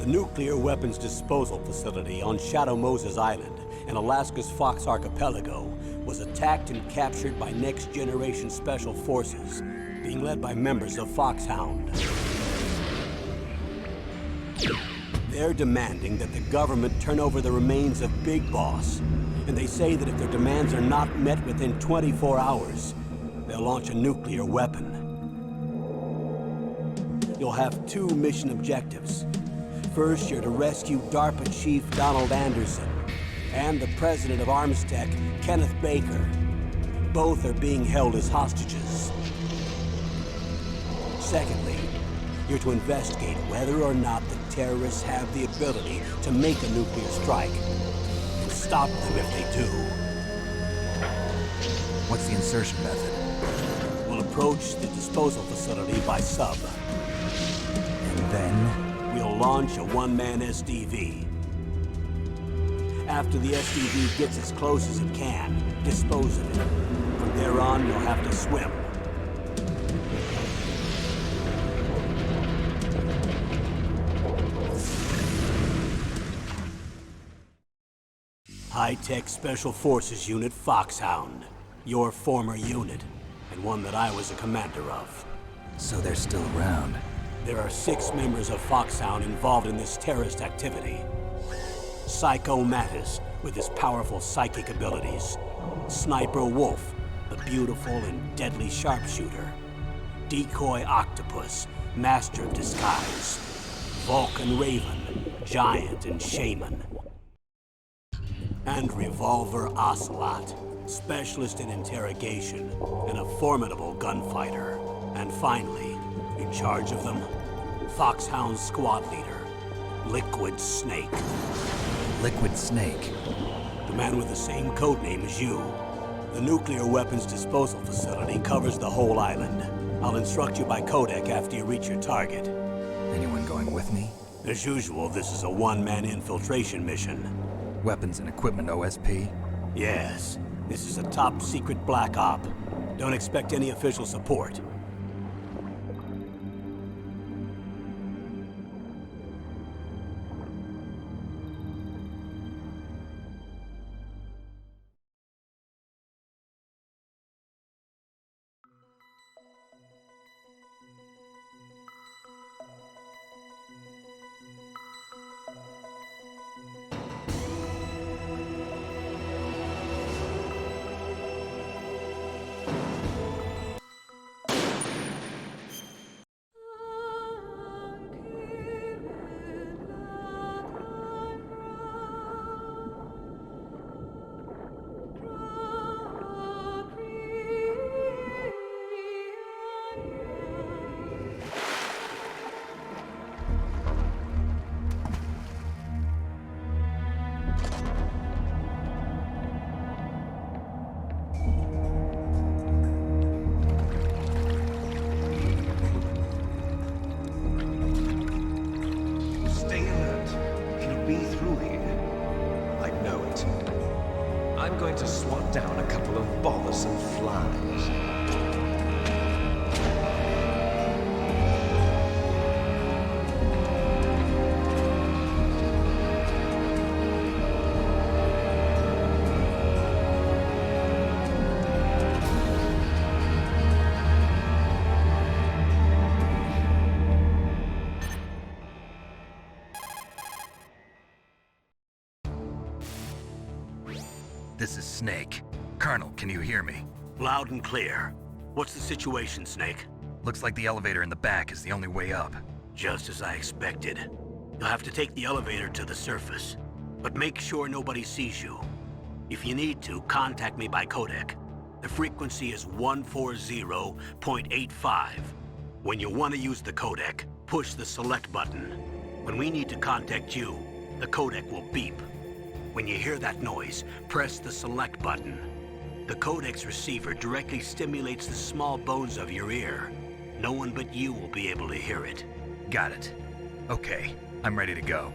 The nuclear weapons disposal facility on Shadow Moses Island in Alaska's Fox Archipelago was attacked and captured by next-generation special forces, being led by members of Foxhound. They're demanding that the government turn over the remains of Big Boss, and they say that if their demands are not met within 24 hours, they'll launch a nuclear weapon. You'll have two mission objectives. First, you're to rescue DARPA Chief Donald Anderson and the president of Armstech, Kenneth Baker. Both are being held as hostages. Secondly, you're to investigate whether or not the terrorists have the ability to make a nuclear strike and stop them if they do. What's the insertion method? We'll approach the disposal facility by sub. And then? We'll launch a one-man SDV. After the SDV gets as close as it can, dispose of it. From there on, you'll have to swim. High-Tech Special Forces Unit Foxhound. Your former unit, and one that I was a commander of. So they're still around. There are 6 members of Foxhound involved in this terrorist activity. Psycho Mattis, with his powerful psychic abilities. Sniper Wolf, the beautiful and deadly sharpshooter. Decoy Octopus, master of disguise. Vulcan Raven, giant and shaman. And Revolver Ocelot, specialist in interrogation and a formidable gunfighter. And finally, in charge of them, Foxhound squad leader, Liquid Snake. Liquid Snake? The man with the same codename as you. The nuclear weapons disposal facility covers the whole island. I'll instruct you by codec after you reach your target. Anyone going with me? As usual, this is a one-man infiltration mission. Weapons and equipment OSP? Yes. This is a top-secret black op. Don't expect any official support. I'm going to swat down a couple of bothersome flies. This is Snake. Colonel, can you hear me? Loud and clear. What's the situation, Snake? Looks like the elevator in the back is the only way up. Just as I expected. You'll have to take the elevator to the surface. But make sure nobody sees you. If you need to, contact me by codec. The frequency is 140.85. When you want to use the codec, push the select button. When we need to contact you, the codec will beep. When you hear that noise, press the select button. The codec's receiver directly stimulates the small bones of your ear. No one but you will be able to hear it. Got it. Okay, I'm ready to go.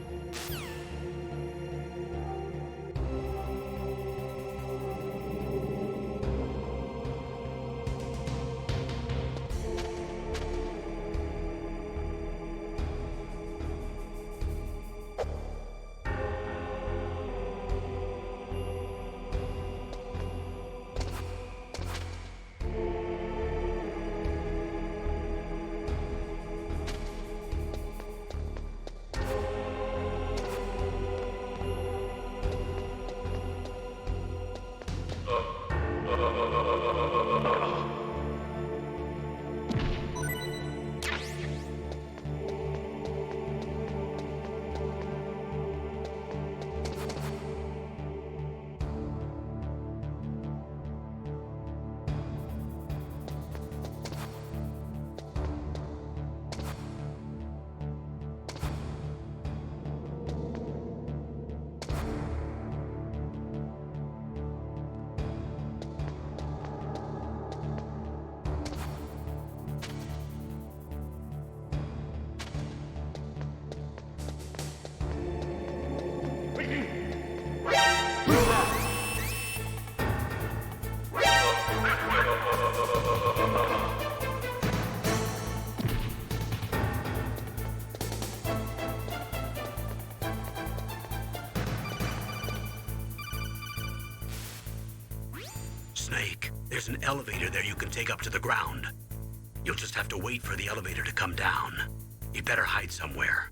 There's an elevator there you can take up to the ground. You'll just have to wait for the elevator to come down. You'd better hide somewhere.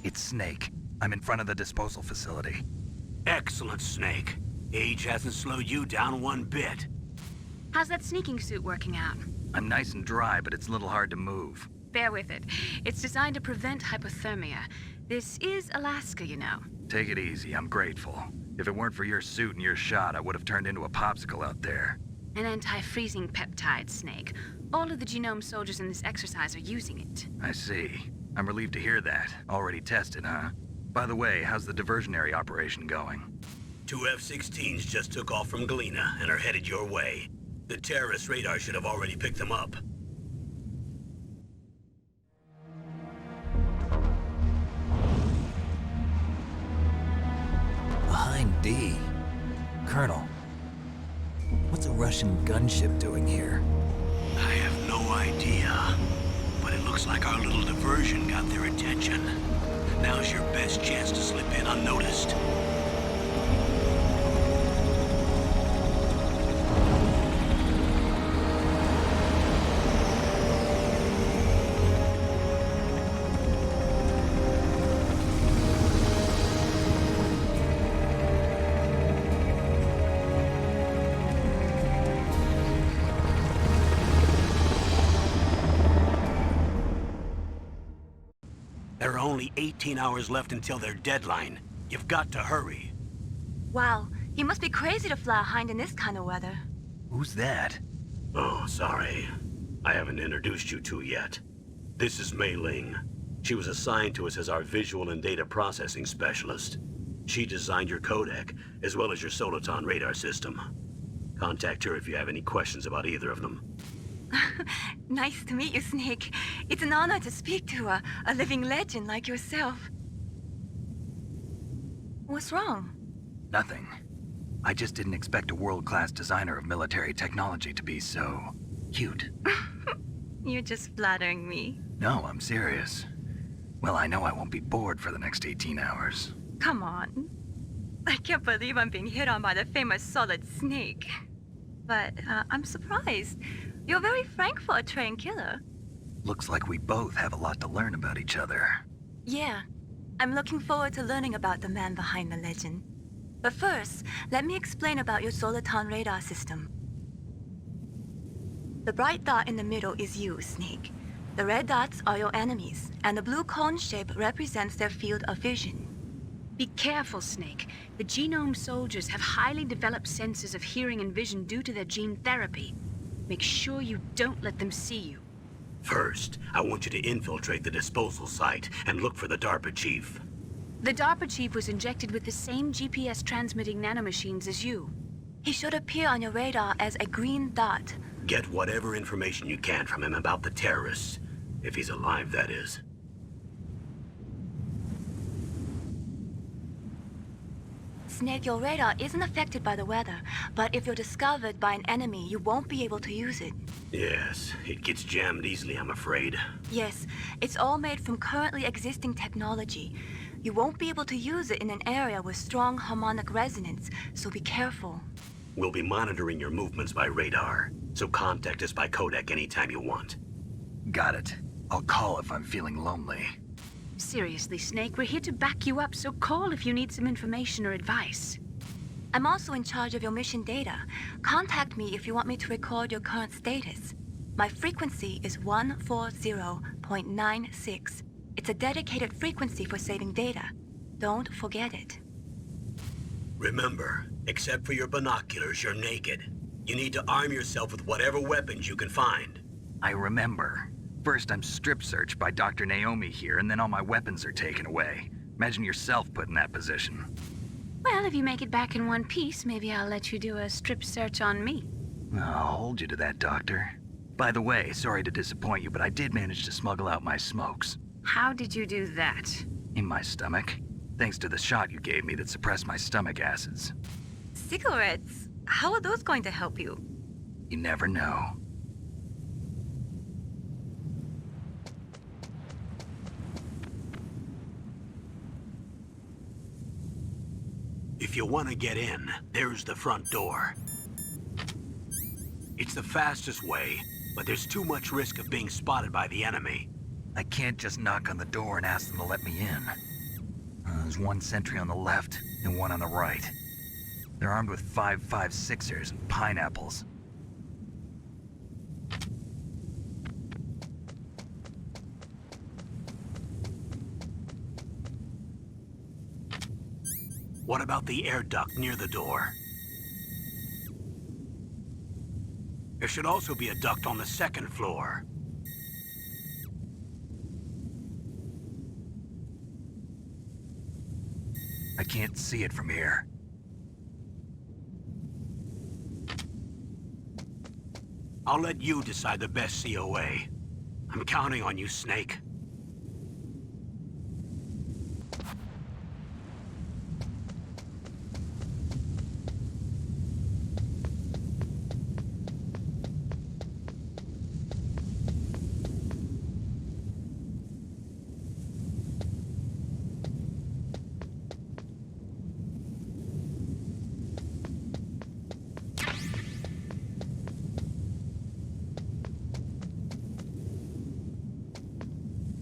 It's Snake. I'm in front of the disposal facility. Excellent, Snake. Age hasn't slowed you down one bit. How's that sneaking suit working out? I'm nice and dry, but it's a little hard to move. Bear with it. It's designed to prevent hypothermia. This is Alaska, you know. Take it easy, I'm grateful. If it weren't for your suit and your shot, I would have turned into a popsicle out there. An anti-freezing peptide, Snake. All of the genome soldiers in this exercise are using it. I see. I'm relieved to hear that. Already tested, huh? By the way, how's the diversionary operation going? 2 F-16s just took off from Galena and are headed your way. The terrorist radar should have already picked them up. Behind D. Colonel, what's a Russian gunship doing here? I have no idea. But it looks like our little diversion got their attention. Now's your best chance to slip in unnoticed. There are only 18 hours left until their deadline. You've got to hurry. Wow, you must be crazy to fly a hind in this kind of weather. Who's that? Oh, sorry. I haven't introduced you to yet. This is Mei Ling. She was assigned to us as our visual and data processing specialist. She designed your codec, as well as your Soliton radar system. Contact her if you have any questions about either of them. Nice to meet you, Snake. It's an honor to speak to a living legend like yourself. What's wrong? Nothing. I just didn't expect a world-class designer of military technology to be so cute. You're just flattering me. No, I'm serious. Well, I know I won't be bored for the next 18 hours. Come on. I can't believe I'm being hit on by the famous Solid Snake. But I'm surprised. You're very frank for a trained killer. Looks like we both have a lot to learn about each other. Yeah, I'm looking forward to learning about the man behind the legend. But first, let me explain about your Soliton radar system. The bright dot in the middle is you, Snake. The red dots are your enemies, and the blue cone shape represents their field of vision. Be careful, Snake. The genome soldiers have highly developed senses of hearing and vision due to their gene therapy. Make sure you don't let them see you. First, I want you to infiltrate the disposal site and look for the DARPA chief. The DARPA chief was injected with the same GPS transmitting nanomachines as you. He should appear on your radar as a green dot. Get whatever information you can from him about the terrorists. If he's alive, that is. Snake, your radar isn't affected by the weather, but if you're discovered by an enemy, you won't be able to use it. Yes, it gets jammed easily, I'm afraid. Yes, it's all made from currently existing technology. You won't be able to use it in an area with strong harmonic resonance, so be careful. We'll be monitoring your movements by radar, so contact us by codec anytime you want. Got it. I'll call if I'm feeling lonely. Seriously, Snake, we're here to back you up, so call if you need some information or advice. I'm also in charge of your mission data. Contact me if you want me to record your current status. My frequency is 140.96. It's a dedicated frequency for saving data. Don't forget it. Remember, except for your binoculars, you're naked. You need to arm yourself with whatever weapons you can find. I remember. First, I'm strip searched by Dr. Naomi here, and then all my weapons are taken away. Imagine yourself put in that position. Well, if you make it back in one piece, maybe I'll let you do a strip search on me. I'll hold you to that, Doctor. By the way, sorry to disappoint you, but I did manage to smuggle out my smokes. How did you do that? In my stomach. Thanks to the shot you gave me that suppressed my stomach acids. Cigarettes? How are those going to help you? You never know. If you want to get in, there's the front door. It's the fastest way, but there's too much risk of being spotted by the enemy. I can't just knock on the door and ask them to let me in. There's one sentry on the left and one on the right. They're armed with 5.56ers and pineapples. What about the air duct near the door? There should also be a duct on the second floor. I can't see it from here. I'll let you decide the best COA. I'm counting on you, Snake.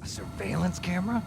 Surveillance camera?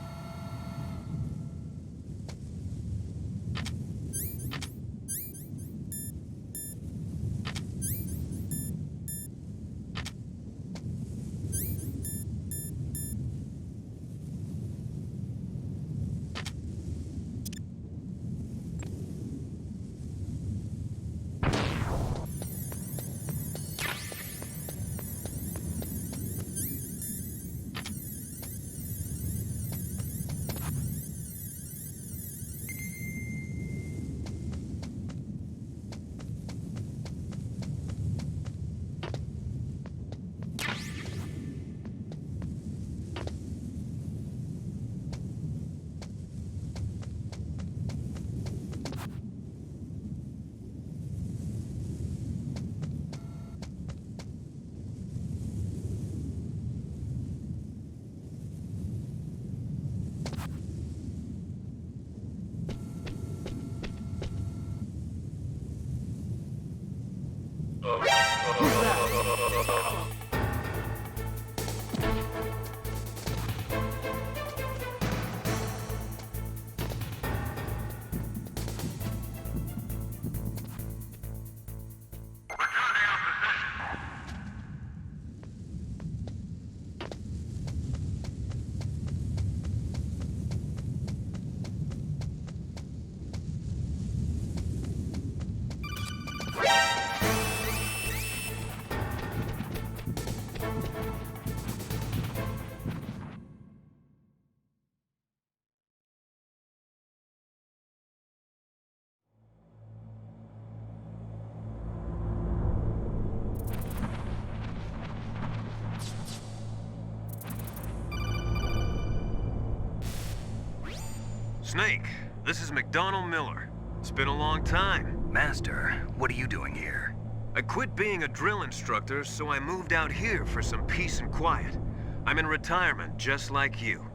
Snake, this is McDonald Miller. It's been a long time. Master, what are you doing here? I quit being a drill instructor, so I moved out here for some peace and quiet. I'm in retirement, just like you.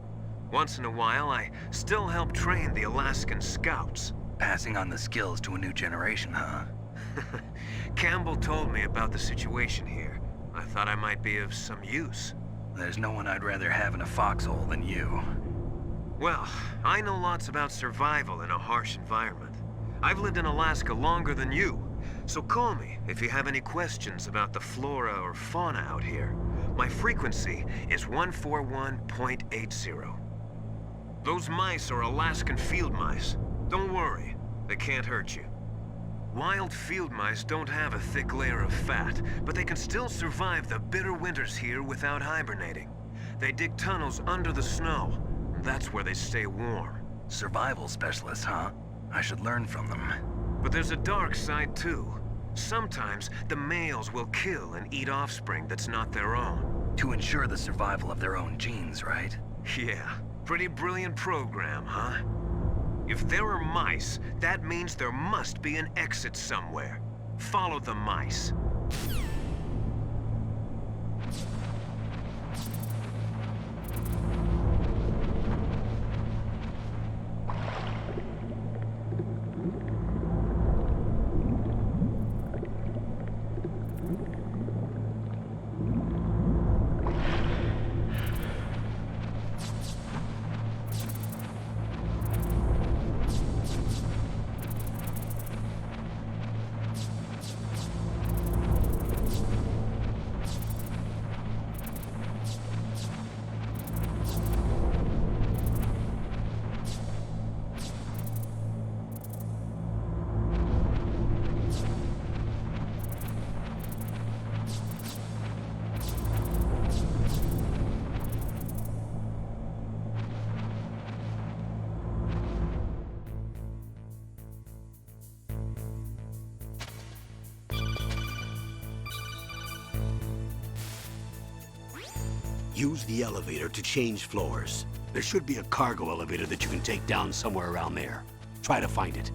Once in a while, I still help train the Alaskan Scouts. Passing on the skills to a new generation, huh? Campbell told me about the situation here. I thought I might be of some use. There's no one I'd rather have in a foxhole than you. Well, I know lots about survival in a harsh environment. I've lived in Alaska longer than you, so call me if you have any questions about the flora or fauna out here. My frequency is 141.80. Those mice are Alaskan field mice. Don't worry, they can't hurt you. Wild field mice don't have a thick layer of fat, but they can still survive the bitter winters here without hibernating. They dig tunnels under the snow. That's where they stay warm. Survival specialists, huh? I should learn from them. But there's a dark side too. Sometimes the males will kill and eat offspring that's not their own. To ensure the survival of their own genes, right? Yeah, pretty brilliant program, huh? If there are mice, that means there must be an exit somewhere. Follow the mice. Use the elevator to change floors. There should be a cargo elevator that you can take down somewhere around there. Try to find it.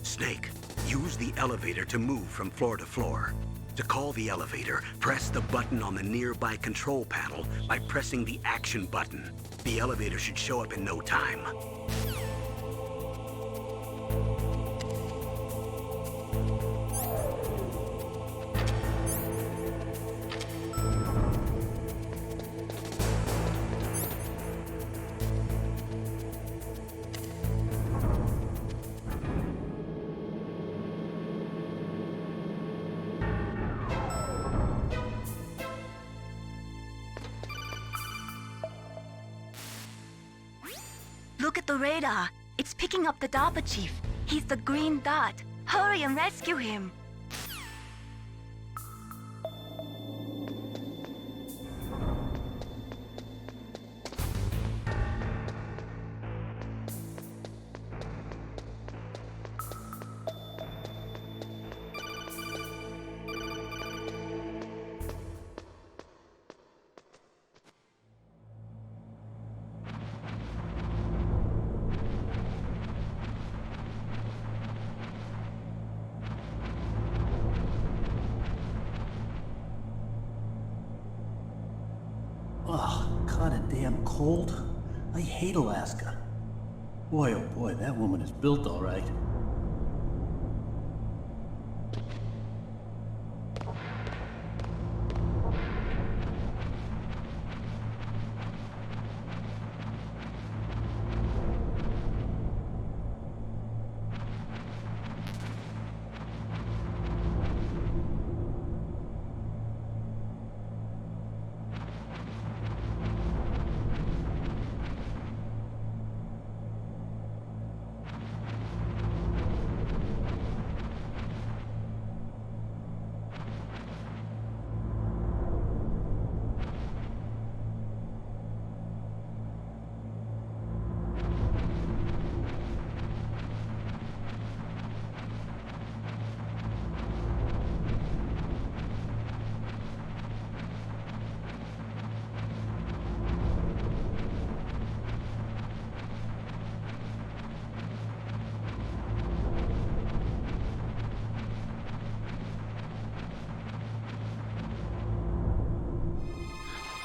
Snake, use the elevator to move from floor to floor. To call the elevator, press the button on the nearby control panel by pressing the action button. The elevator should show up in no time. Look at the radar. It's picking up the DARPA chief. He's the green dot. Hurry and rescue him. Ugh, kinda damn cold. I hate Alaska. Boy, oh boy, that woman is built all right.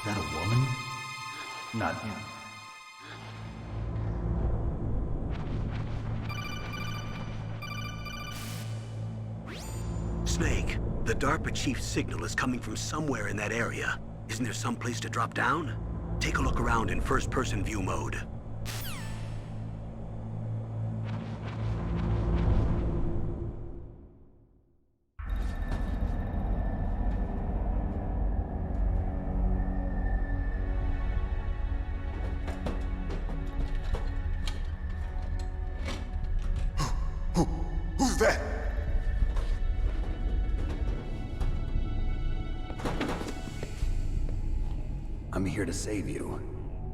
That a woman? Not him. Snake, the DARPA chief's signal is coming from somewhere in that area. Isn't there some place to drop down? Take a look around in first-person view mode. Who's that? I'm here to save you.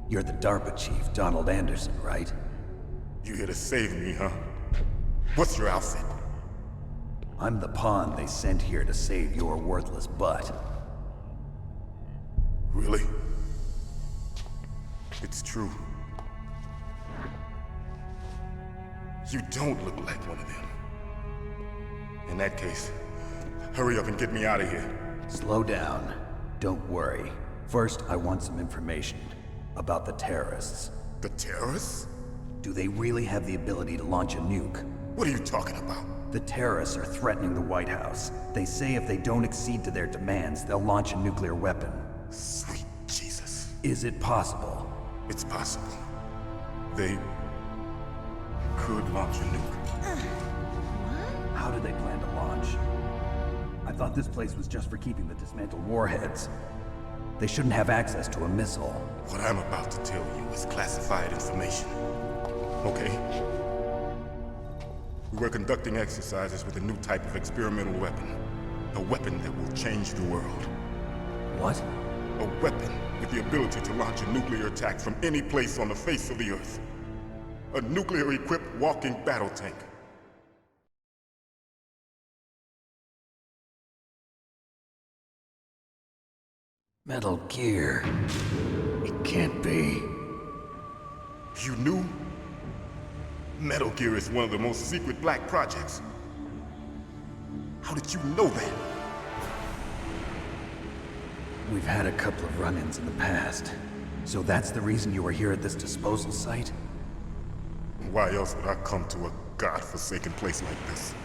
You're the DARPA chief, Donald Anderson, right? You here to save me, huh? What's your outfit? I'm the pawn they sent here to save your worthless butt. Really? It's true. You don't look like one of them. In that case, hurry up and get me out of here. Slow down. Don't worry. First, I want some information about the terrorists. The terrorists? Do they really have the ability to launch a nuke? What are you talking about? The terrorists are threatening the White House. They say if they don't accede to their demands, they'll launch a nuclear weapon. Sweet Jesus. Is it possible? It's possible. They could launch a nuke. How do they plan to launch? I thought this place was just for keeping the dismantled warheads. They shouldn't have access to a missile. What I'm about to tell you is classified information. Okay? We were conducting exercises with a new type of experimental weapon. A weapon that will change the world. What? A weapon with the ability to launch a nuclear attack from any place on the face of the Earth. A nuclear-equipped walking battle tank. Metal Gear. It can't be. You knew? Metal Gear is one of the most secret black projects. How did you know that? We've had a couple of run-ins in the past. So that's the reason you were here at this disposal site? Why else would I come to a godforsaken place like this?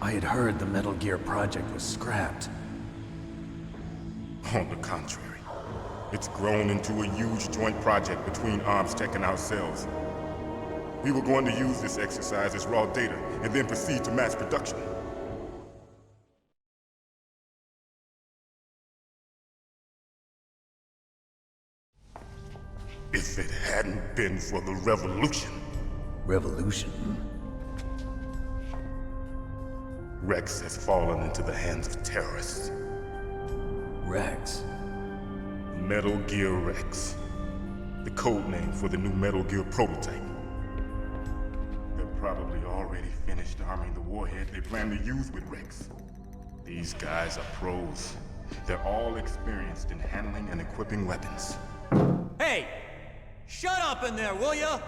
I had heard the Metal Gear project was scrapped. On the contrary, it's grown into a huge joint project between Arms Tech and ourselves. We were going to use this exercise as raw data and then proceed to mass production. If it hadn't been for the revolution. Revolution? Rex has fallen into the hands of terrorists. Rex? Metal Gear Rex. The code name for the new Metal Gear prototype. They're probably already finished arming the warhead they plan to use with Rex. These guys are pros. They're all experienced in handling and equipping weapons. Hey! Shut up in there, will ya?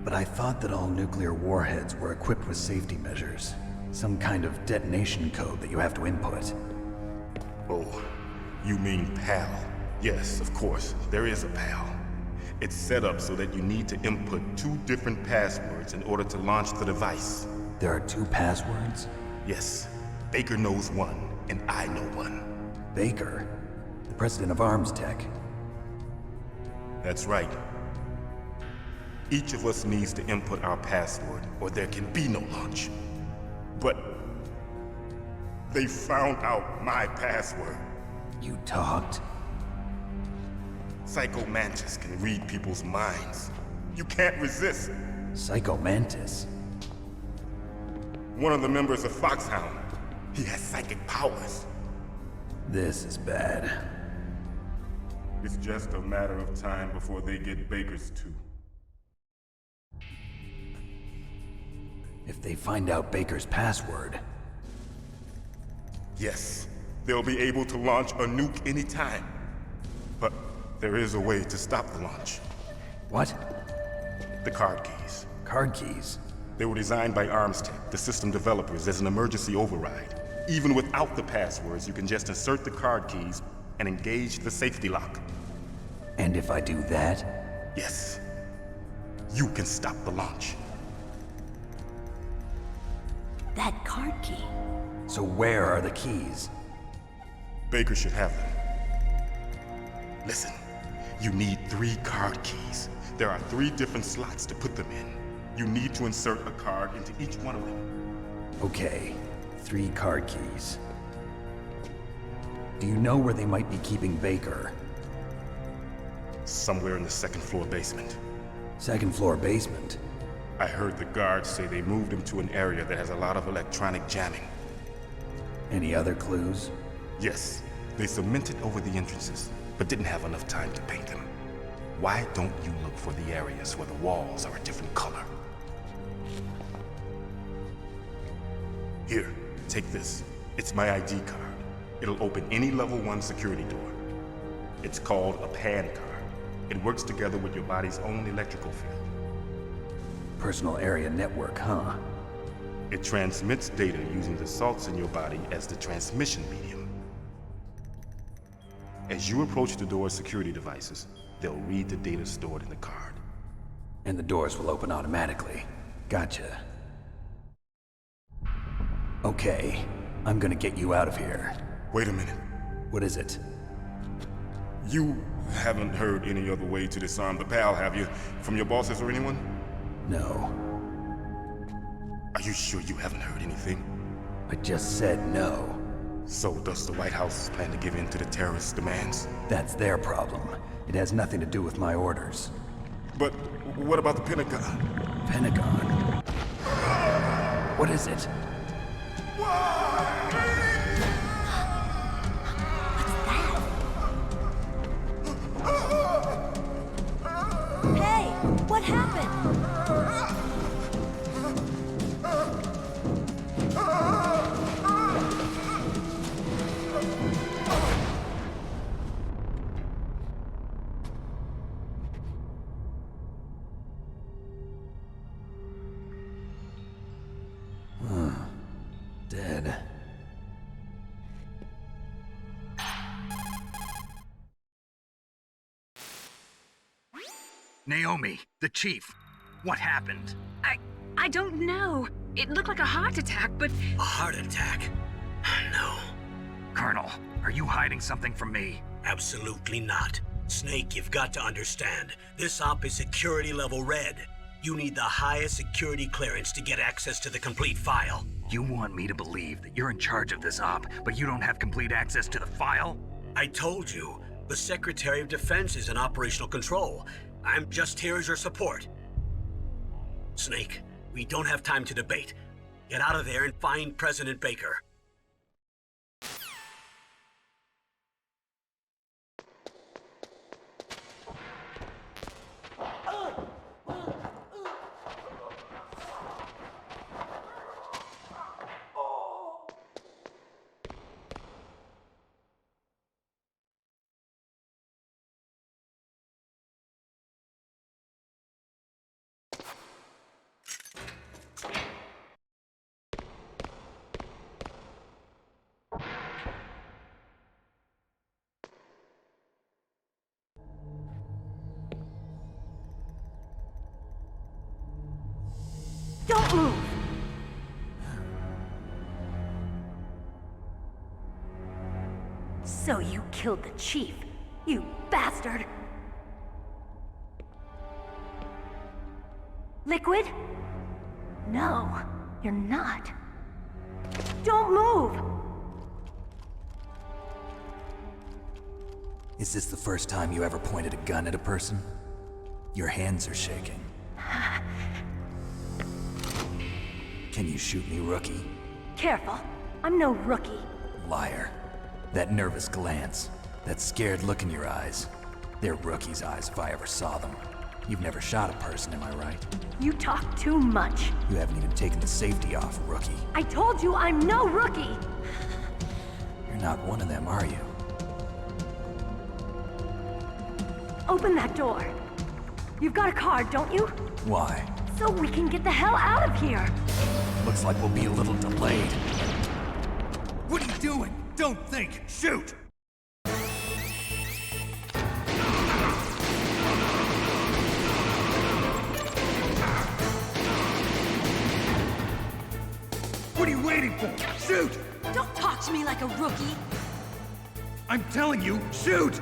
But I thought that all nuclear warheads were equipped with safety measures. Some kind of detonation code that you have to input. Oh, you mean PAL? Yes, of course, there is a PAL. It's set up so that you need to input 2 different passwords in order to launch the device. There are 2 passwords? Yes, Baker knows one, and I know one. Baker? The president of Arms Tech? That's right. Each of us needs to input our password, or there can be no launch. But they found out my password. You talked? Psycho Mantis can read people's minds. You can't resist. Psycho Mantis? One of the members of Foxhound. He has psychic powers. This is bad. It's just a matter of time before they get Baker's too. If they find out Baker's password... Yes, they'll be able to launch a nuke anytime. But there is a way to stop the launch. What? The card keys. Card keys? They were designed by Arms Tech, the system developers, as an emergency override. Even without the passwords, you can just insert the card keys and engage the safety lock. And if I do that? Yes. You can stop the launch. That card key. So where are the keys? Baker should have them. Listen, you need 3 card keys. There are 3 different slots to put them in. You need to insert a card into each one of them. Okay, 3 card keys. Do you know where they might be keeping Baker? Somewhere in the 2nd floor basement. 2nd floor basement? I heard the guards say they moved him to an area that has a lot of electronic jamming. Any other clues? Yes, they cemented over the entrances, but didn't have enough time to paint them. Why don't you look for the areas where the walls are a different color? Here, take this. It's my ID card. It'll open any level 1 security door. It's called a PAN card. It works together with your body's own electrical field. Personal area network, huh? It transmits data using the salts in your body as the transmission medium. As you approach the door's security devices, they'll read the data stored in the card. And the doors will open automatically. Gotcha. Okay, I'm gonna get you out of here. Wait a minute. What is it? You haven't heard any other way to disarm the PAL, have you? From your bosses or anyone? No. Are you sure you haven't heard anything? I just said no. So does the White House plan to give in to the terrorists' demands? That's their problem. It has nothing to do with my orders. But what about the Pentagon? Pentagon? What is it? Hey, what happened? Dead. Naomi, the chief. What happened? I don't know. It looked like a heart attack, but A heart attack? No, Colonel, are you hiding something from me? absolutely not. Snake, you've got to understand. This op is security level red. You need the highest security clearance to get access to the complete file. You want me to believe that you're in charge of this op, but you don't have complete access to the file? I told you, the Secretary of Defense is in operational control. I'm just here as your support. Snake, we don't have time to debate. Get out of there and find President Baker. Don't move! So you killed the chief, you bastard! Liquid? No, you're not. Don't move! Is this the first time you ever pointed a gun at a person? Your hands are shaking. Can you shoot me, rookie? Careful, I'm no rookie. Liar. That nervous glance, that scared look in your eyes. They're rookie's eyes if I ever saw them. You've never shot a person, am I right? You talk too much. You haven't even taken the safety off, rookie. I told you I'm no rookie! You're not one of them, are you? Open that door. You've got a card, don't you? Why? So we can get the hell out of here! Looks like we'll be a little delayed. What are you doing? Don't think! Shoot! What are you waiting for? Shoot! Don't talk to me like a rookie! I'm telling you, shoot!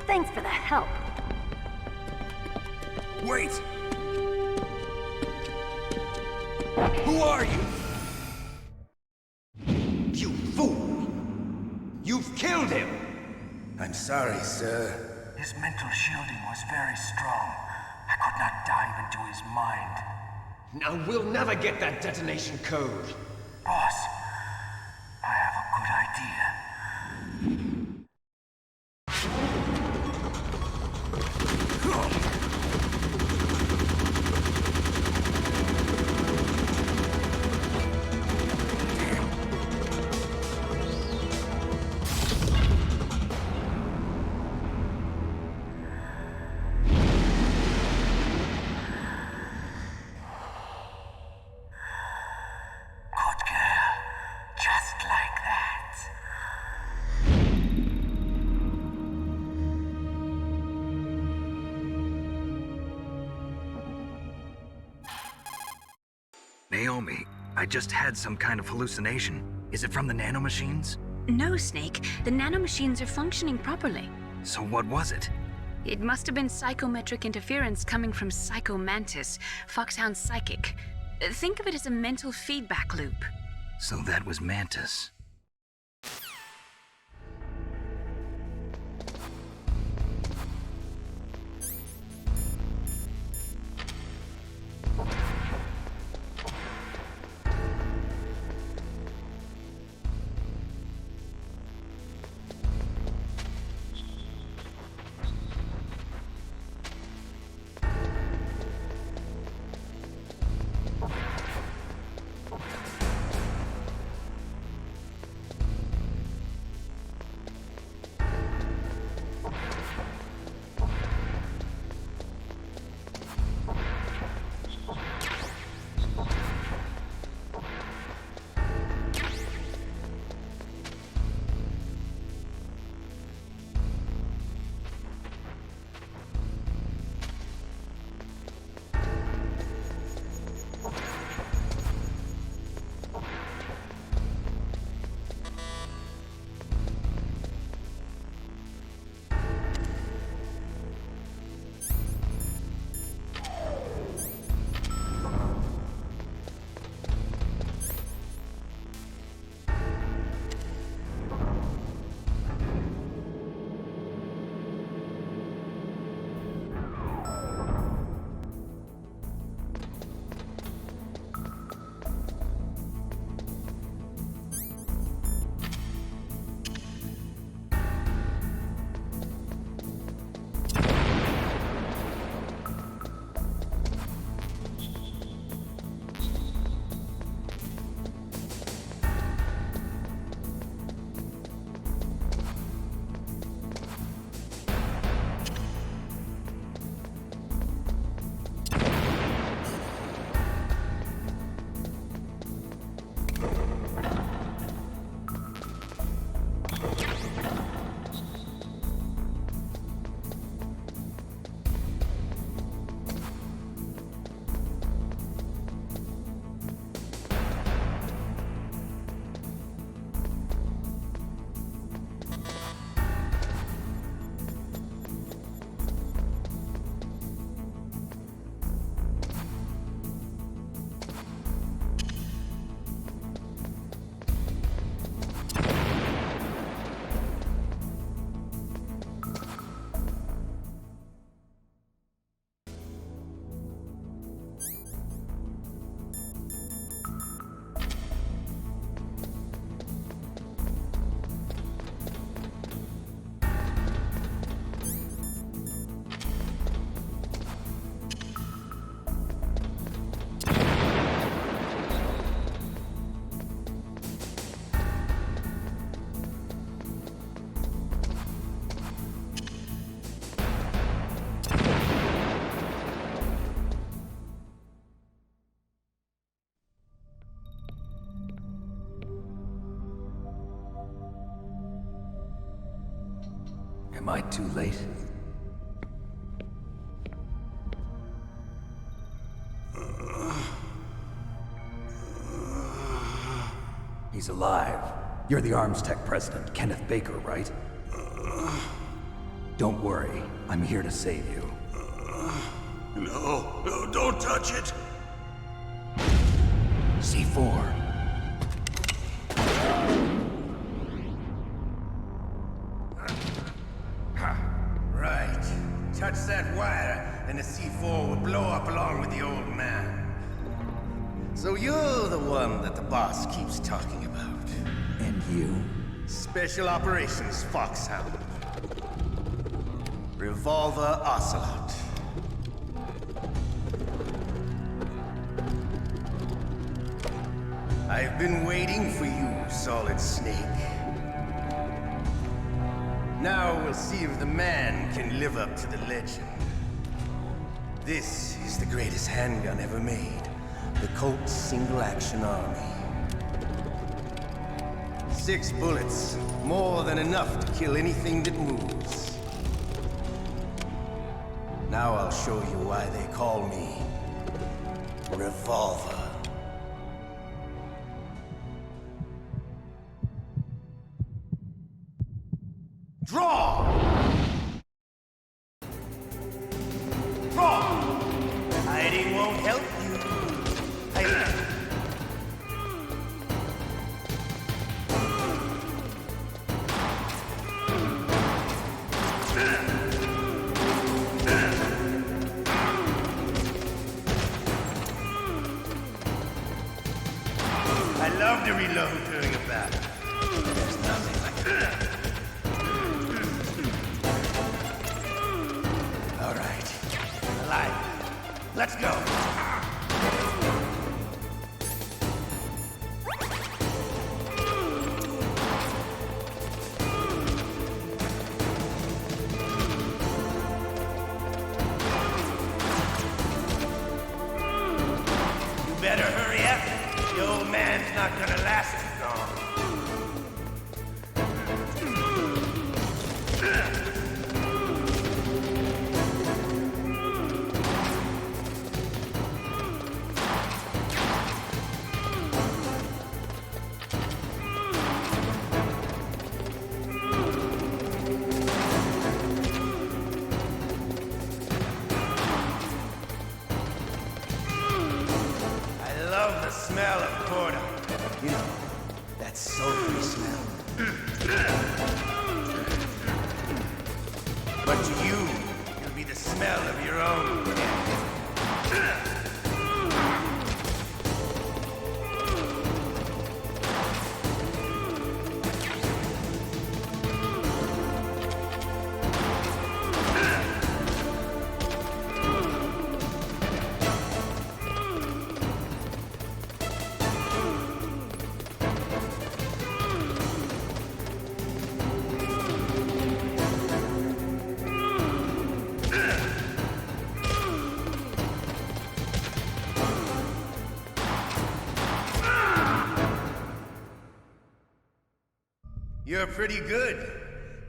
Thanks for the help. Wait! Who are you? You fool! You've killed him! I'm sorry, sir. His mental shielding was very strong. I could not dive into his mind. Now we'll never get that detonation code. Boss, I have a good idea. Naomi, I just had some kind of hallucination. Is it from the nanomachines? No, Snake. The nanomachines are functioning properly. So what was it? It must have been psychometric interference coming from Psycho Mantis, Foxhound's psychic. Think of it as a mental feedback loop. So that was Mantis. Am I too late? He's alive. You're the Arms Tech president, Kenneth Baker, right? Don't worry. I'm here to save you. No, don't touch it! C4. Right. Touch that wire, and the C4 will blow up along with the old man. So you're the one that the boss keeps talking about. And you? Special Operations Foxhound. Revolver Ocelot. I've been waiting for you, Solid Snake. Now we'll see if the man can live up to the legend. This is the greatest handgun ever made. The Colt's single-action army. 6 bullets, more than enough to kill anything that moves. Now I'll show you why they call me Revolver. I love to reload during a battle. There's nothing like that. All right. Alive. Let's go. You better hurry up. The old man's not gonna last too long. I love the smell of Corda. You know, that sultry smell. But to you, it'll be the smell of your own death. You're pretty good.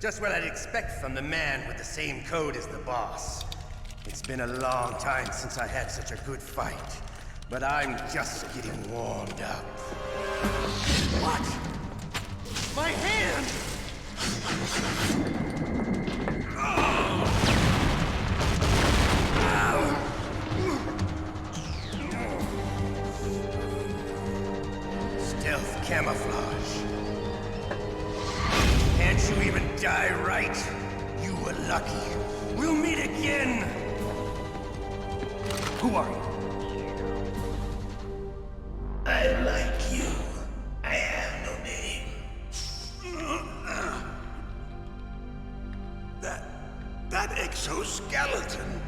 Just what I'd expect from the man with the same code as the boss. It's been a long time since I had such a good fight, but I'm just getting warmed up. What? My hand! Stealth camouflage. Can't you even die right? You were lucky. We'll meet again! Who are you? I like you. I have no name. That exoskeleton.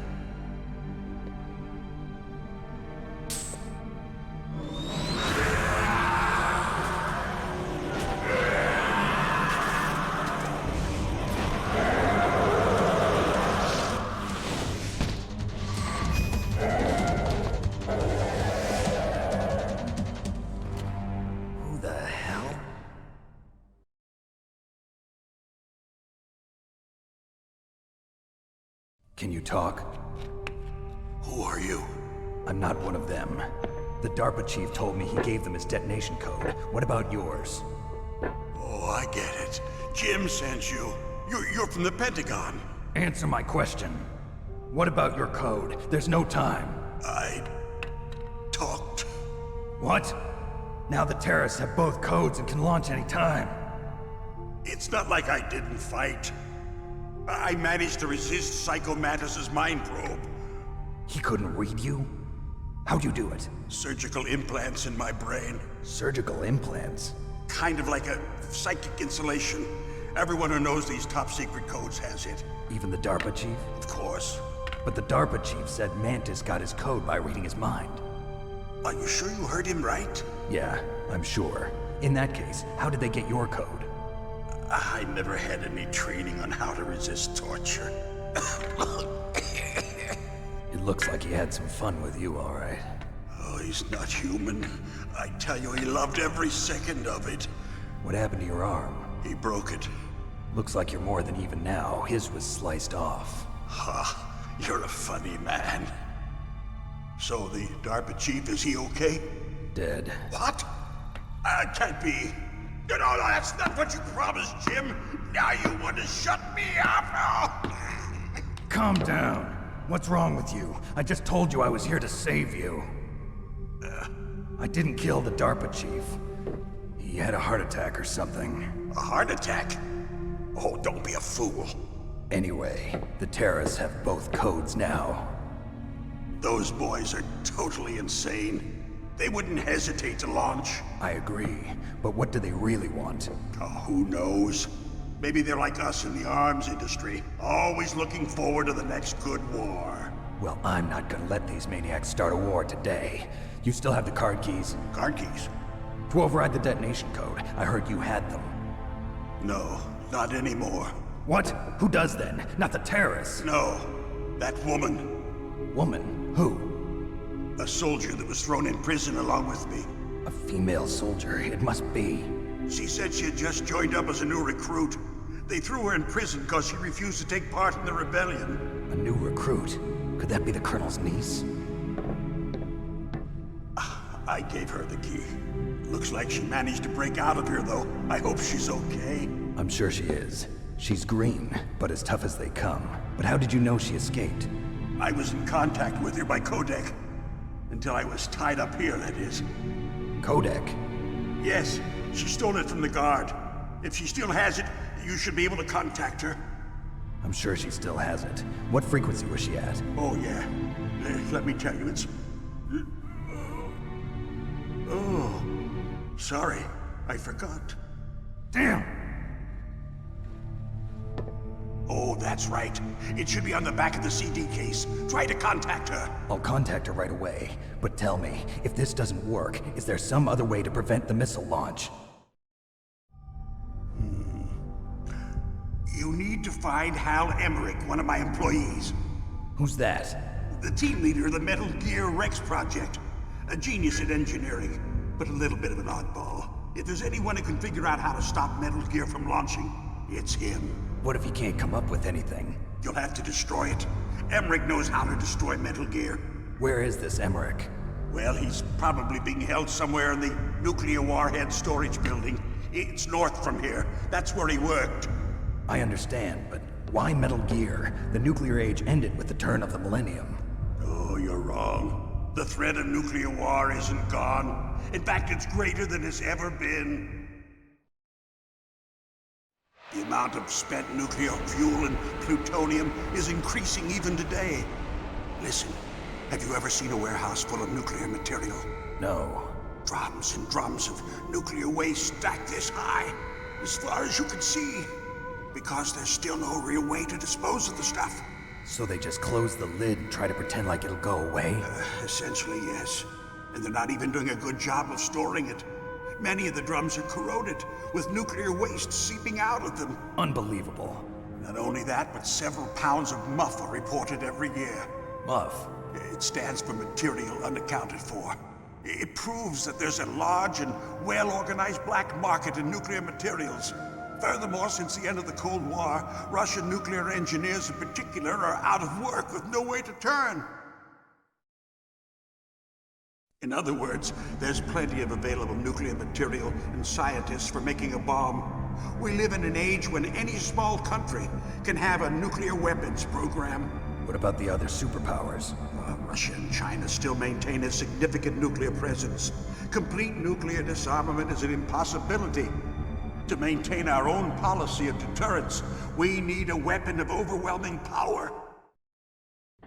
Who the hell? Can you talk? Who are you? I'm not one of them. The DARPA chief told me he gave them his detonation code. What about yours? Oh, I get it. Jim sent you. You're from the Pentagon. Answer my question. What about your code? There's no time. I talked. What? Now the terrorists have both codes and can launch any time. It's not like I didn't fight. I managed to resist Psycho Mantis's mind probe. He couldn't read you? How'd you do it? Surgical implants in my brain. Surgical implants? Kind of like a psychic insulation. Everyone who knows these top secret codes has it. Even the DARPA chief? Of course. But the DARPA chief said Mantis got his code by reading his mind. Are you sure you heard him right? Yeah, I'm sure. In that case, how did they get your code? I never had any training on how to resist torture. It looks like he had some fun with you, all right. Oh, he's not human. I tell you, he loved every second of it. What happened to your arm? He broke it. Looks like you're more than even now. His was sliced off. Ha, you're a funny man. So the DARPA chief, is he okay? Dead. What? Can't be. No, that's not what you promised, Jim. Now you want to shut me up? Calm down. What's wrong with you? I just told you I was here to save you. I didn't kill the DARPA chief. He had a heart attack or something. A heart attack? Oh, don't be a fool. Anyway, the terrorists have both codes now. Those boys are totally insane. They wouldn't hesitate to launch. I agree, but what do they really want? Oh, who knows? Maybe they're like us in the arms industry, always looking forward to the next good war. Well, I'm not gonna let these maniacs start a war today. You still have the card keys? Card keys? To override the detonation code. I heard you had them. No, not anymore. What? Who does then? Not the terrorists? No, that woman. Woman? Who? A soldier that was thrown in prison along with me. A female soldier, it must be. She said she had just joined up as a new recruit. They threw her in prison because she refused to take part in the rebellion. A new recruit? Could that be the Colonel's niece? I gave her the key. Looks like she managed to break out of here, though. I hope she's okay. I'm sure she is. She's green, but as tough as they come. But how did you know she escaped? I was in contact with her by codec. Until I was tied up here, that is. Codec? Yes, she stole it from the guard. If she still has it, you should be able to contact her. I'm sure she still has it. What frequency was she at? Oh, yeah. Let me tell you, it's... Oh, sorry. I forgot. Damn! Oh, that's right. It should be on the back of the CD case. Try to contact her. I'll contact her right away. But tell me, if this doesn't work, is there some other way to prevent the missile launch? You need to find Hal Emmerich, one of my employees. Who's that? The team leader of the Metal Gear Rex project. A genius at engineering, but a little bit of an oddball. If there's anyone who can figure out how to stop Metal Gear from launching, it's him. What if he can't come up with anything? You'll have to destroy it. Emmerich knows how to destroy Metal Gear. Where is this Emmerich? Well, he's probably being held somewhere in the nuclear warhead storage building. It's north from here. That's where he worked. I understand, but why Metal Gear? The nuclear age ended with the turn of the millennium. Oh, you're wrong. The threat of nuclear war isn't gone. In fact, it's greater than it's ever been. The amount of spent nuclear fuel and plutonium is increasing even today. Listen, have you ever seen a warehouse full of nuclear material? No. Drums and drums of nuclear waste stacked this high, as far as you can see. Because there's still no real way to dispose of the stuff. So they just close the lid and try to pretend like it'll go away? Essentially, yes. And they're not even doing a good job of storing it. Many of the drums are corroded, with nuclear waste seeping out of them. Unbelievable. Not only that, but several pounds of MUF are reported every year. MUF? It stands for material unaccounted for. It proves that there's a large and well-organized black market in nuclear materials. Furthermore, since the end of the Cold War, Russian nuclear engineers in particular are out of work with no way to turn. In other words, there's plenty of available nuclear material and scientists for making a bomb. We live in an age when any small country can have a nuclear weapons program. What about the other superpowers? Russia and China still maintain a significant nuclear presence. Complete nuclear disarmament is an impossibility. To maintain our own policy of deterrence, we need a weapon of overwhelming power.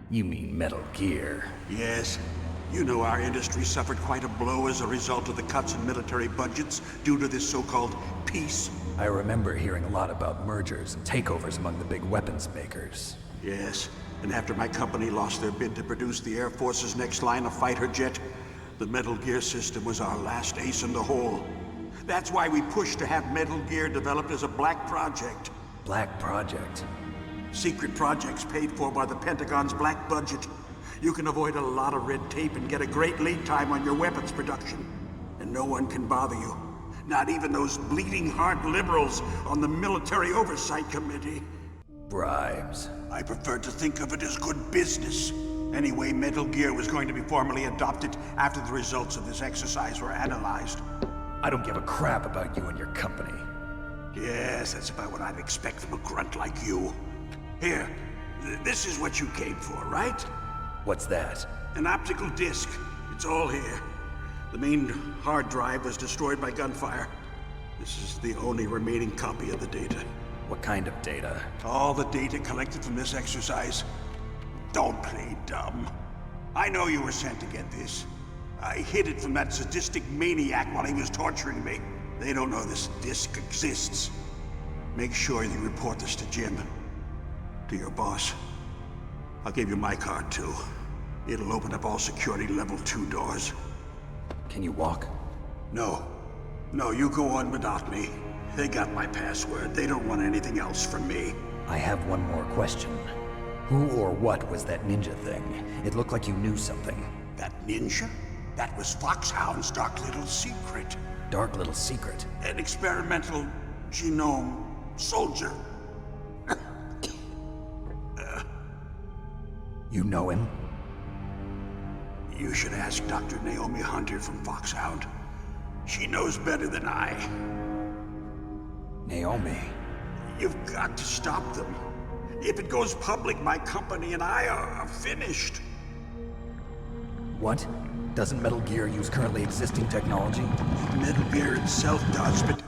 You mean Metal Gear? Yes. You know our industry suffered quite a blow as a result of the cuts in military budgets due to this so-called peace. I remember hearing a lot about mergers and takeovers among the big weapons makers. Yes, and after my company lost their bid to produce the Air Force's next line of fighter jet, the Metal Gear system was our last ace in the hole. That's why we pushed to have Metal Gear developed as a black project. Black project? Secret projects paid for by the Pentagon's black budget. You can avoid a lot of red tape and get a great lead time on your weapons production. And no one can bother you. Not even those bleeding heart liberals on the Military Oversight Committee. Bribes. I prefer to think of it as good business. Anyway, Metal Gear was going to be formally adopted after the results of this exercise were analyzed. I don't give a crap about you and your company. Yes, that's about what I'd expect from a grunt like you. Here, this is what you came for, right? What's that? An optical disc. It's all here. The main hard drive was destroyed by gunfire. This is the only remaining copy of the data. What kind of data? All the data collected from this exercise. Don't play dumb. I know you were sent to get this. I hid it from that sadistic maniac while he was torturing me. They don't know this disc exists. Make sure you report this to Jim. To your boss. I'll give you my card, too. It'll open up all security level 2 doors. Can you walk? No. No, you go on without me. They got my password. They don't want anything else from me. I have one more question. Who or what was that ninja thing? It looked like you knew something. That ninja? That was Foxhound's dark little secret. Dark little secret? An experimental genome soldier. You know him? You should ask Dr. Naomi Hunter from Foxhound. She knows better than I. Naomi? You've got to stop them. If it goes public, my company and I are finished. What? Doesn't Metal Gear use currently existing technology? Metal Gear itself does, but...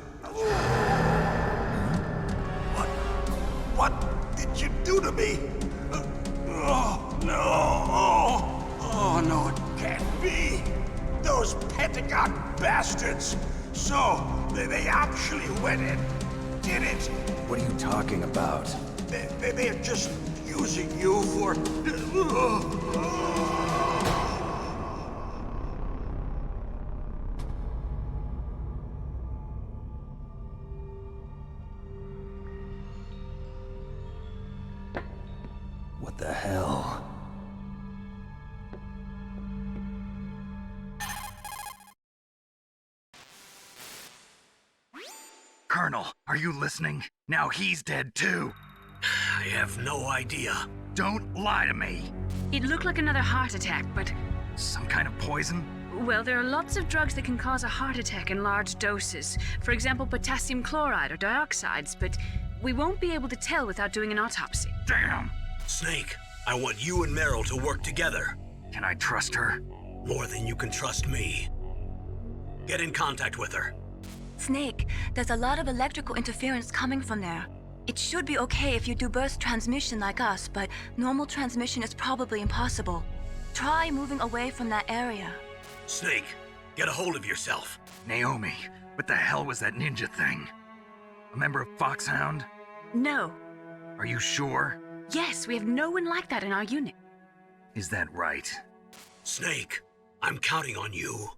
What did you do to me? Oh, no. Oh, no, it can't be. Those Pentagon bastards. So, they actually went and did it. What are you talking about? They're just using you for... What the hell? Colonel, are you listening? Now he's dead too. I have no idea. Don't lie to me. It looked like another heart attack, but... Some kind of poison? Well, there are lots of drugs that can cause a heart attack in large doses. For example, potassium chloride or dioxides, but we won't be able to tell without doing an autopsy. Damn! Snake, I want you and Meryl to work together. Can I trust her? More than you can trust me. Get in contact with her. Snake, there's a lot of electrical interference coming from there. It should be okay if you do burst transmission like us, but normal transmission is probably impossible. Try moving away from that area. Snake, get a hold of yourself. Naomi, what the hell was that ninja thing? A member of Foxhound? No. Are you sure? Yes, we have no one like that in our unit. Is that right? Snake, I'm counting on you.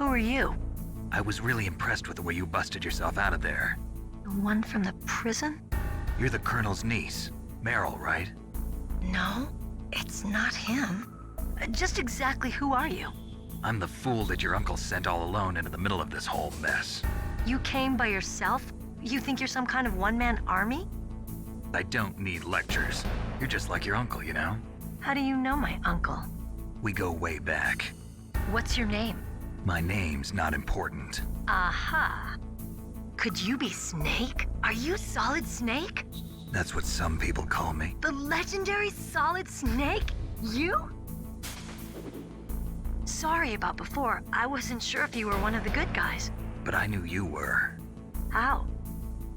Who are you? I was really impressed with the way you busted yourself out of there. The one from the prison? You're the Colonel's niece, Meryl, right? No, it's not him. Just exactly who are you? I'm the fool that your uncle sent all alone into the middle of this whole mess. You came by yourself? You think you're some kind of one-man army? I don't need lectures. You're just like your uncle, you know? How do you know my uncle? We go way back. What's your name? My name's not important. Aha. Could you be Snake? Are you Solid Snake? That's what some people call me. The legendary Solid Snake? You? Sorry about before. I wasn't sure if you were one of the good guys. But I knew you were. How?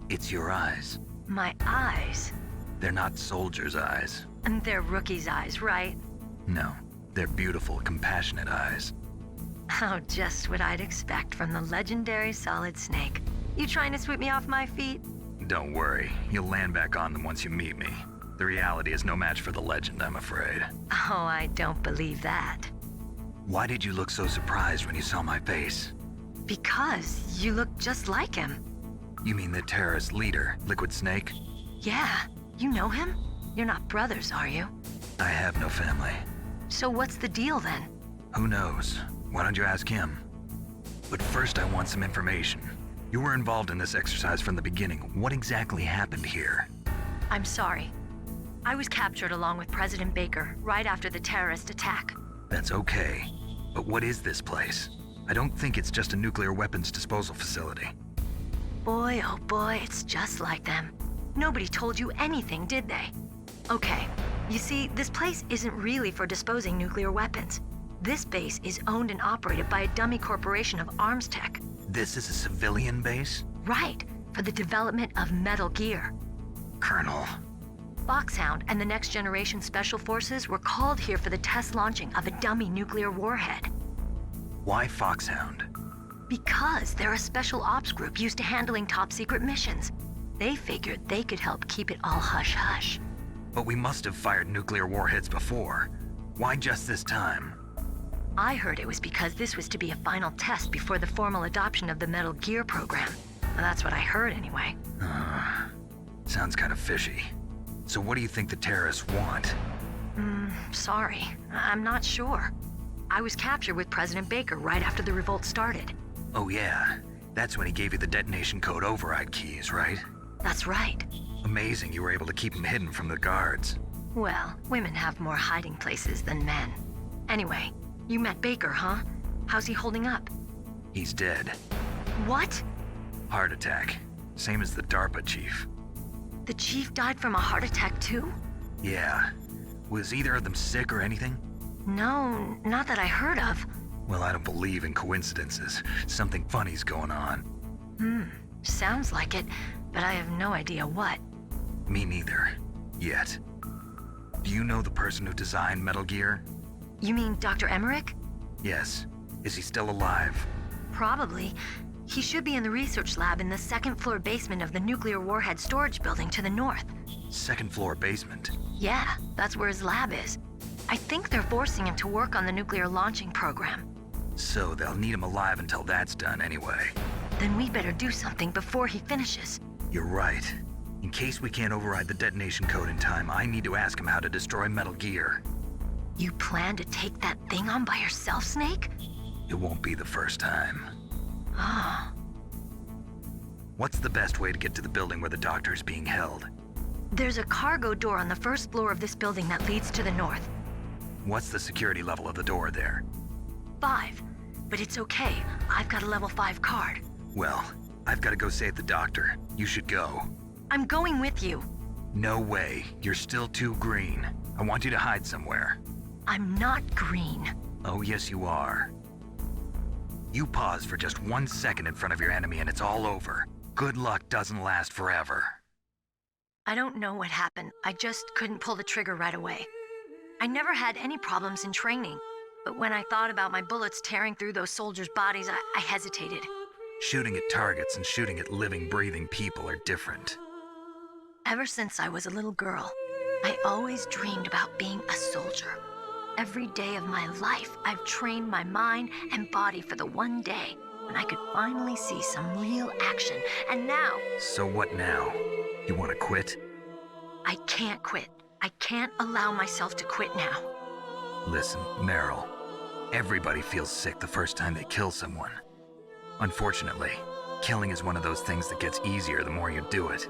It's your eyes. My eyes? They're not soldiers' eyes. And they're rookies' eyes, right? No, they're beautiful, compassionate eyes. Oh, just what I'd expect from the legendary Solid Snake. You trying to sweep me off my feet? Don't worry, you'll land back on them once you meet me. The reality is no match for the legend, I'm afraid. Oh, I don't believe that. Why did you look so surprised when you saw my face? Because you look just like him. You mean the terrorist leader, Liquid Snake? Yeah, you know him? You're not brothers, are you? I have no family. So what's the deal then? Who knows? Why don't you ask him? But first I want some information. You were involved in this exercise from the beginning. What exactly happened here? I'm sorry. I was captured along with President Baker right after the terrorist attack. That's okay. But what is this place? I don't think it's just a nuclear weapons disposal facility. Boy, oh boy, it's just like them. Nobody told you anything, did they? Okay, you see, this place isn't really for disposing nuclear weapons. This base is owned and operated by a dummy corporation of arms tech. This is a civilian base? Right, for the development of Metal Gear. Colonel. Foxhound and the Next Generation Special Forces were called here for the test launching of a dummy nuclear warhead. Why Foxhound? Because they're a special ops group used to handling top-secret missions. They figured they could help keep it all hush-hush. But we must have fired nuclear warheads before. Why just this time? I heard it was because this was to be a final test before the formal adoption of the Metal Gear program. That's what I heard anyway. Sounds kind of fishy. So what do you think the terrorists want? Sorry. I'm not sure. I was captured with President Baker right after the revolt started. Oh yeah, that's when he gave you the detonation code override keys, right? That's right. Amazing you were able to keep them hidden from the guards. Well, women have more hiding places than men. Anyway, you met Baker, huh? How's he holding up? He's dead. What? Heart attack. Same as the DARPA chief. The chief died from a heart attack too? Yeah. Was either of them sick or anything? No, not that I heard of. Well, I don't believe in coincidences. Something funny's going on. Sounds like it, but I have no idea what. Me neither. Yet. Do you know the person who designed Metal Gear? You mean Dr. Emmerich? Yes. Is he still alive? Probably. He should be in the research lab in the second-floor basement of the nuclear warhead storage building to the north. Second floor basement? Yeah, that's where his lab is. I think they're forcing him to work on the nuclear launching program. So they'll need him alive until that's done anyway. Then we better do something before he finishes. You're right. In case we can't override the detonation code in time, I need to ask him how to destroy Metal Gear. You plan to take that thing on by yourself, Snake? It won't be the first time. Ah. What's the best way to get to the building where the doctor's being held? There's a cargo door on the first floor of this building that leads to the north. What's the security level of the door there? 5. But it's okay. I've got a level 5 card. Well, I've got to go save the doctor. You should go. I'm going with you. No way. You're still too green. I want you to hide somewhere. I'm not green. Oh, yes, you are. You pause for just 1 second in front of your enemy and it's all over. Good luck doesn't last forever. I don't know what happened. I just couldn't pull the trigger right away. I never had any problems in training, but when I thought about my bullets tearing through those soldiers' bodies, I hesitated. Shooting at targets and shooting at living, breathing people are different. Ever since I was a little girl, I always dreamed about being a soldier. Every day of my life, I've trained my mind and body for the one day when I could finally see some real action. And now... So what now? You want to quit? I can't quit. I can't allow myself to quit now. Listen, Meryl. Everybody feels sick the first time they kill someone. Unfortunately, killing is one of those things that gets easier the more you do it.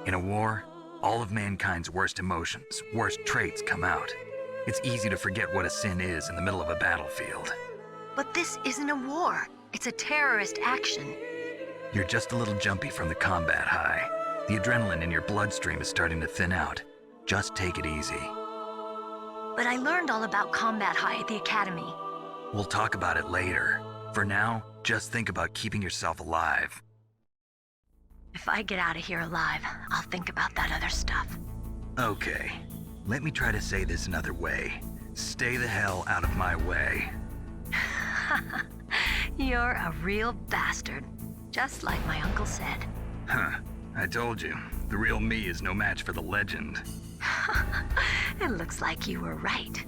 In a war, all of mankind's worst emotions, worst traits come out. It's easy to forget what a sin is in the middle of a battlefield. But this isn't a war. It's a terrorist action. You're just a little jumpy from the combat high. The adrenaline in your bloodstream is starting to thin out. Just take it easy. But I learned all about combat high at the academy. We'll talk about it later. For now, just think about keeping yourself alive. If I get out of here alive, I'll think about that other stuff. Okay. Let me try to say this another way. Stay the hell out of my way. You're a real bastard. Just like my uncle said. Huh. I told you. The real me is no match for the legend. It looks like you were right.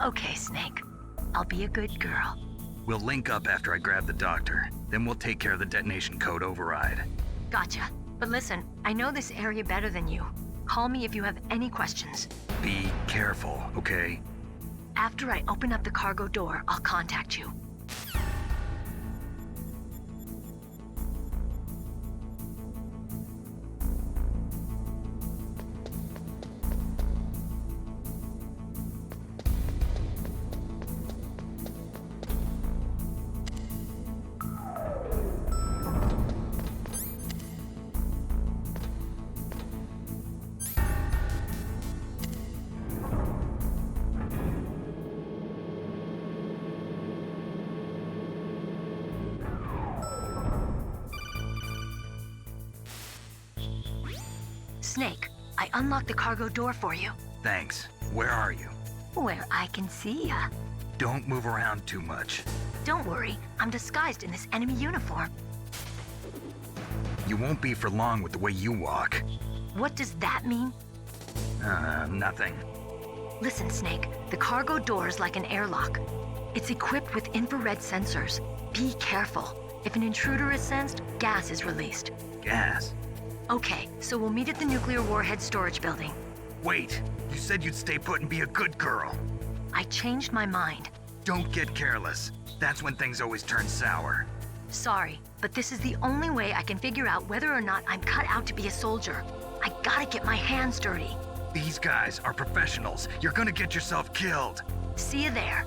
Okay, Snake. I'll be a good girl. We'll link up after I grab the doctor. Then we'll take care of the detonation code override. Gotcha. But listen, I know this area better than you. Call me if you have any questions. Be careful, okay? After I open up the cargo door, I'll contact you. Snake, I unlocked the cargo door for you. Thanks. Where are you? Where I can see ya. Don't move around too much. Don't worry, I'm disguised in this enemy uniform. You won't be for long with the way you walk. What does that mean? Nothing. Listen, Snake, the cargo door is like an airlock. It's equipped with infrared sensors. Be careful. If an intruder is sensed, gas is released. Gas? Okay, so we'll meet at the nuclear warhead storage building. Wait, you said you'd stay put and be a good girl. I changed my mind. Don't get careless. That's when things always turn sour. Sorry, but this is the only way I can figure out whether or not I'm cut out to be a soldier. I gotta get my hands dirty. These guys are professionals. You're gonna get yourself killed. See you there.